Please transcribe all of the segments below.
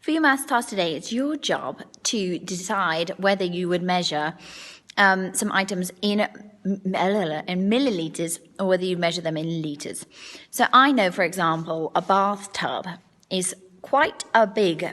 For your maths task today, it's your job to decide whether you would measure some items in milliliters or whether you measure them in liters. So I know, for example, a bathtub is quite a big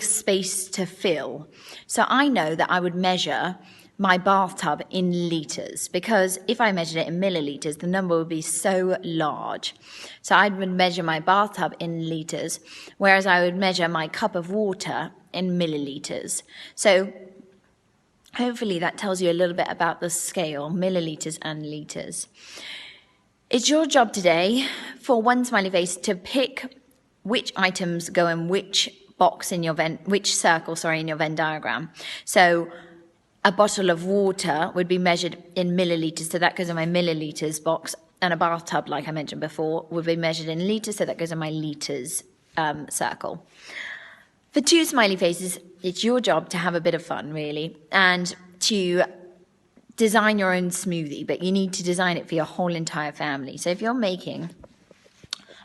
space to fill. So I know that I would measure my bathtub in litres, because if I measured it in milliliters, the number would be so large. So I would measure my bathtub in litres, whereas I would measure my cup of water in milliliters. So hopefully that tells you a little bit about the scale, milliliters and litres. It's your job today, for one smiley face, to pick which items go in which box in your circle in your Venn diagram. So a bottle of water would be measured in milliliters, so that goes in my milliliters box, and a bathtub, like I mentioned before, would be measured in liters, so that goes in my liters circle. For two smiley faces, it's your job to have a bit of fun, really, and to design your own smoothie, but you need to design it for your whole entire family. So if you're making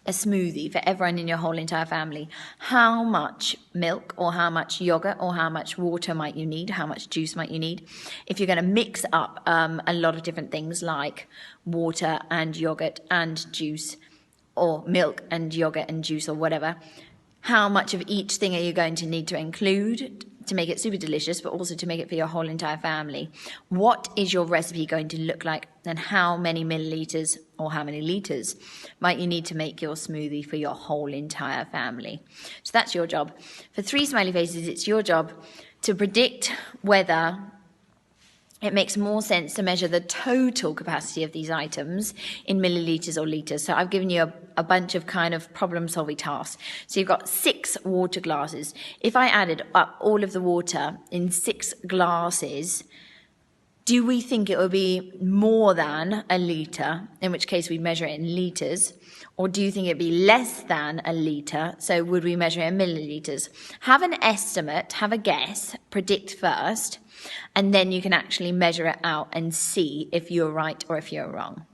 a smoothie for everyone in your whole entire family, how much milk or how much yogurt or how much water might you need? How much juice might you need? If you're going to mix up a lot of different things like water and yogurt and juice, or milk and yogurt and juice, or whatever, how much of each thing are you going to need to include to make it super delicious, but also to make it for your whole entire family? What is your recipe going to look like, and how many milliliters or how many liters might you need to make your smoothie for your whole entire family? So that's your job. For three smiley faces, it's your job to predict whether it makes more sense to measure the total capacity of these items in milliliters or liters. So I've given you a bunch of kind of problem-solving tasks. So you've got 6 water glasses. If I added up all of the water in 6 glasses, do we think it would be more than a litre, in which case we measure it in litres? Or do you think it'd be less than a litre, so would we measure it in milliliters? Have an estimate, have a guess, predict first, and then you can actually measure it out and see if you're right or if you're wrong.